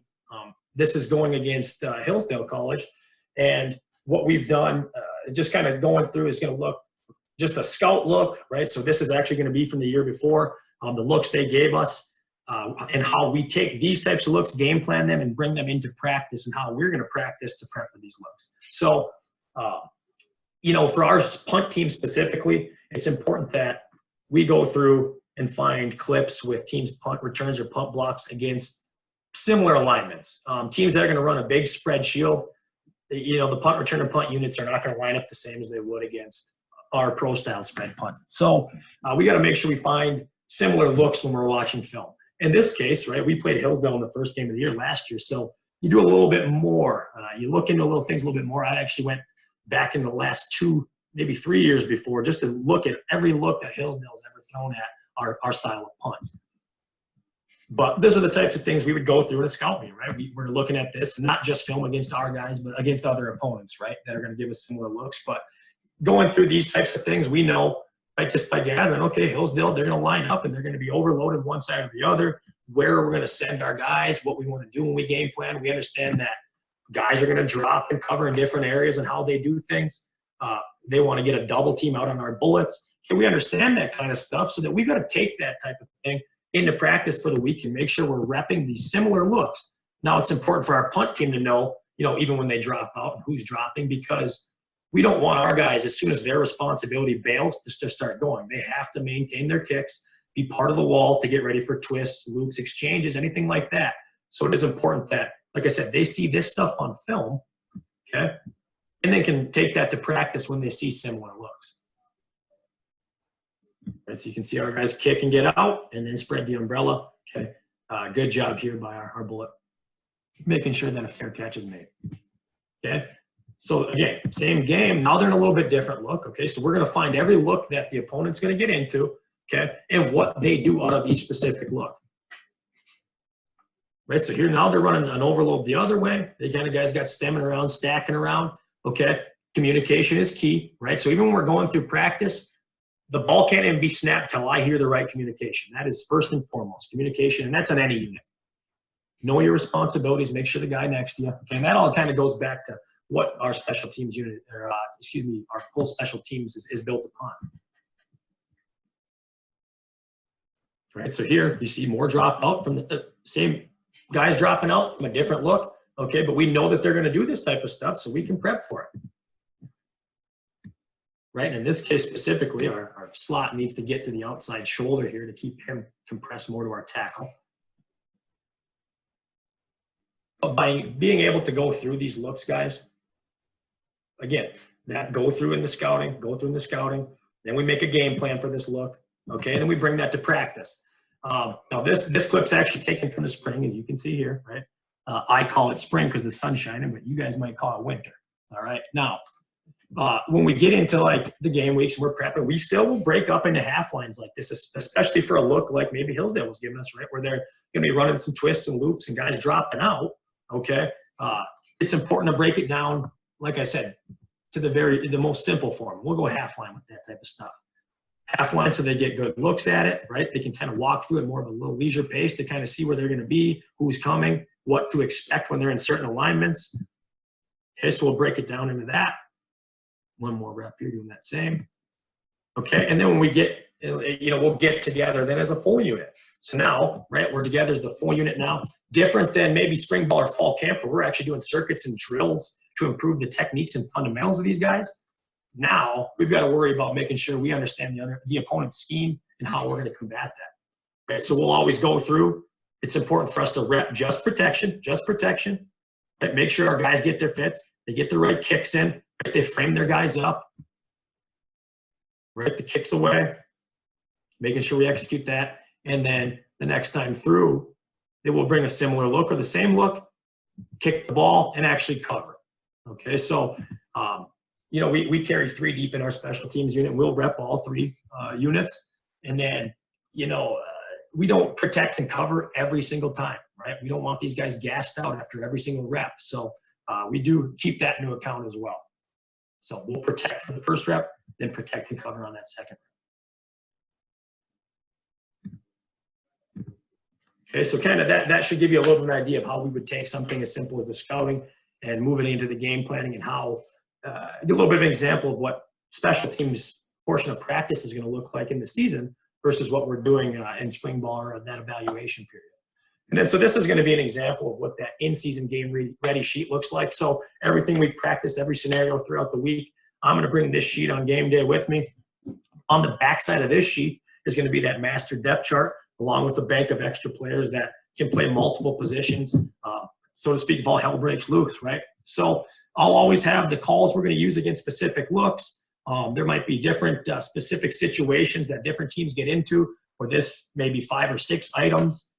[SPEAKER 1] This is going against Hillsdale College, and what we've done, just kind of going through, is going to look just a scout look, right? So this is actually going to be from the year before, the looks they gave us, and how we take these types of looks, game plan them, and bring them into practice, and how we're going to practice to prep for these looks. So, for our punt team specifically, it's important that we go through and find clips with teams' punt returns or punt blocks against similar alignments. Teams that are going to run a big spread shield, the punt return and punt units are not going to line up the same as they would against our pro-style spread punt. So we got to make sure we find similar looks when we're watching film. In this case, right, we played Hillsdale in the first game of the year last year, so you do a little bit more. You look into little things a little bit more. I actually went back in the last 2, maybe 3 years before just to look at every look that Hillsdale's ever thrown at our style of punt. But those are the types of things we would go through in a scout meeting, right? We're looking at this, not just film against our guys, but against other opponents, right, that are going to give us similar looks. But going through these types of things, we know, right, just by gathering, okay, Hillsdale, they're going to line up and they're going to be overloaded one side or the other, where we're going to send our guys, what we want to do when we game plan. We understand that guys are going to drop and cover in different areas and how they do things. They want to get a double team out on our bullets. So we understand that kind of stuff so that we've got to take that type of thing into practice for the week and make sure we're repping these similar looks. Now, it's important for our punt team to know, even when they drop out and who's dropping, because we don't want our guys, as soon as their responsibility bails, to start going. They have to maintain their kicks, be part of the wall to get ready for twists, loops, exchanges, anything like that. So it is important that like I said, they see this stuff on film, okay, and they can take that to practice when they see similar looks. Right, so you can see our guys kick and get out and then spread the umbrella. Okay, good job here by our bullet, making sure that a fair catch is made. Okay, so again, same game. Now they're in a little bit different look. Okay, so we're going to find every look that the opponent's going to get into, okay, and what they do out of each specific look. Right, so here now they're running an overload the other way. They kind of guys got stemming around, stacking around. Okay, communication is key, right? So even when we're going through practice, the ball can't even be snapped till I hear the right communication. That is first and foremost, communication, and that's on any unit. Know your responsibilities, make sure the guy next to you. Okay, and that all kind of goes back to what our special teams unit, or our full special teams is built upon. Right, so here you see more drop out from the same guys dropping out from a different look. Okay, but we know that they're going to do this type of stuff, so we can prep for it. Right, and in this case specifically, our slot needs to get to the outside shoulder here to keep him compressed more to our tackle. But by being able to go through these looks, guys, again, that go through in the scouting, then we make a game plan for this look, okay, and then we bring that to practice. Now this clip's actually taken from the spring, as you can see here, right? I call it spring because the sun's shining, but you guys might call it winter, all right? Now, when we get into like the game weeks and we're prepping, we still will break up into half lines like this, especially for a look like maybe Hillsdale was giving us, right, where they're going to be running some twists and loops and guys dropping out, okay? It's important to break it down, like I said, to the most simple form. We'll go half line with that type of stuff. Half line so they get good looks at it, right? They can kind of walk through it more of a little leisure pace to kind of see where they're going to be, who's coming, what to expect when they're in certain alignments. Okay, so we'll break it down into that. One more rep here doing that same. Okay, and then when we get, we'll get together then as a full unit. So now, right, we're together as the full unit now. Different than maybe spring ball or fall camp where we're actually doing circuits and drills to improve the techniques and fundamentals of these guys. Now we've got to worry about making sure we understand the opponent's scheme and how we're going to combat that. Right, so we'll always go through. It's important for us to rep just protection, right? Make sure our guys get their fits, they get the right kicks in, right? They frame their guys up, right? The kicks away, making sure we execute that. And then the next time through, they will bring a similar look or the same look, kick the ball, and actually cover. Okay, so, we carry 3 deep in our special teams unit. We'll rep all 3 units. And then, we don't protect and cover every single time, right? We don't want these guys gassed out after every single rep. So we do keep that into account as well. So we'll protect for the first rep, then protect and cover on that second rep. Okay, so kind of that should give you a little bit of an idea of how we would take something as simple as the scouting and move it into the game planning and how, a little bit of an example of what special teams portion of practice is going to look like in the season versus what we're doing in spring ball or that evaluation period. And then, so this is going to be an example of what that in-season game ready sheet looks like. So everything we practice, every scenario throughout the week, I'm going to bring this sheet on game day with me. On the backside of this sheet is going to be that master depth chart, along with a bank of extra players that can play multiple positions, so to speak, if all hell breaks loose, right? So I'll always have the calls we're going to use against specific looks. There might be different specific situations that different teams get into, or this may be 5 or 6 items,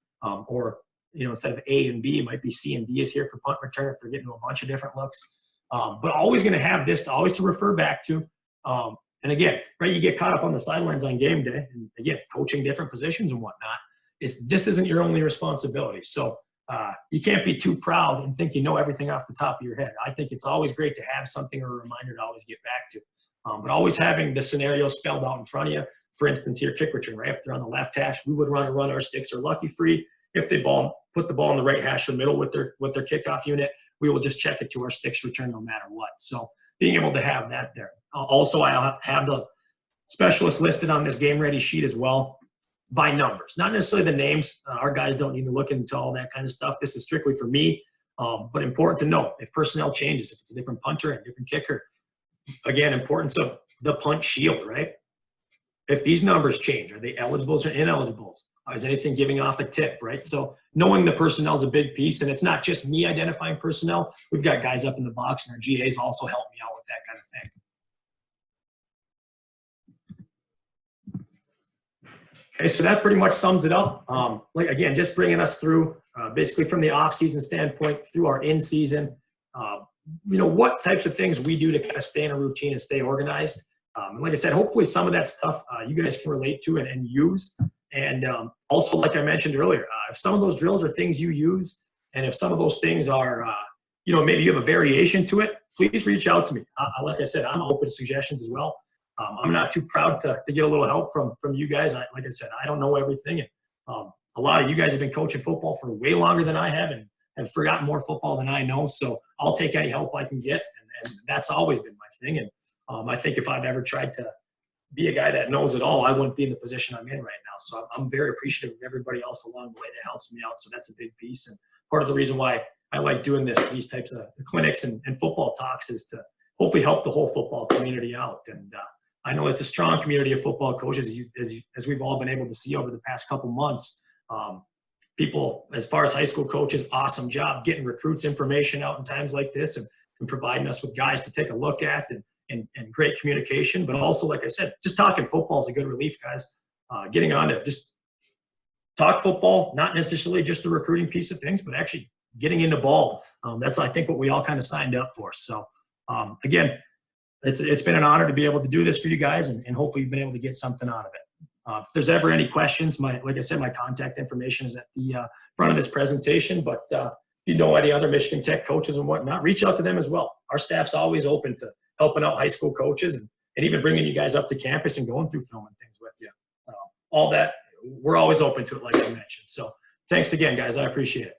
[SPEAKER 1] or instead of A and B, it might be C and D is here for punt return if they're getting to a bunch of different looks. But always going to have this to refer back to. And again, right, you get caught up on the sidelines on game day, and again, coaching different positions and whatnot. This isn't your only responsibility. So you can't be too proud and think you know everything off the top of your head. I think it's always great to have something or a reminder to always get back to. But always having the scenario spelled out in front of you. For instance, here, kick return, right? If they're on the left hash, we would run our sticks or lucky free. If they put the ball in the right hash or middle with their kickoff unit, we will just check it to our sticks return no matter what. So being able to have that there. Also, I'll have the specialists listed on this game ready sheet as well by numbers, not necessarily the names. Our guys don't need to look into all that kind of stuff. This is strictly for me, but important to know if personnel changes, if it's a different punter and a different kicker. Again, importance of the punt shield, right? If these numbers change, are they eligibles or ineligibles? Is anything giving off a tip, right? So knowing the personnel is a big piece, and it's not just me identifying personnel. We've got guys up in the box, and our GAs also help me out with that kind of thing. Okay, so that pretty much sums it up. Like again, just bringing us through basically from the off-season standpoint through our in-season. You know, what types of things we do to kind of stay in a routine and stay organized. And like I said, hopefully some of that stuff you guys can relate to and use. And also, like I mentioned earlier, if some of those drills are things you use, and if some of those things are, you know, maybe you have a variation to it, please reach out to me. Like I said, I'm open to suggestions as well. I'm not too proud to get a little help from you guys. Like I said, I don't know everything. And a lot of you guys have been coaching football for way longer than I have and have forgotten more football than I know. So I'll take any help I can get. And that's always been my thing. And I think if I've ever tried to be a guy that knows it all, I wouldn't be in the position I'm in right now. So I'm very appreciative of everybody else along the way that helps me out. So that's a big piece. And part of the reason why I like doing these types of clinics and football talks is to hopefully help the whole football community out. And I know it's a strong community of football coaches, as we've all been able to see over the past couple months. People, as far as high school coaches, awesome job getting recruits information out in times like this and providing us with guys to take a look at and great communication. But also, like I said, just talking football is a good relief, guys. Getting on to just talk football, not necessarily just the recruiting piece of things, but actually getting into ball. That's, I think, what we all kind of signed up for. So, again, it's been an honor to be able to do this for you guys, and hopefully you've been able to get something out of it. If there's ever any questions, like I said, my contact information is at the front of this presentation. But if you know any other Michigan Tech coaches and whatnot, reach out to them as well. Our staff's always open to helping out high school coaches and even bringing you guys up to campus and going through film and things with you. All that, we're always open to it, like I mentioned. So thanks again, guys. I appreciate it.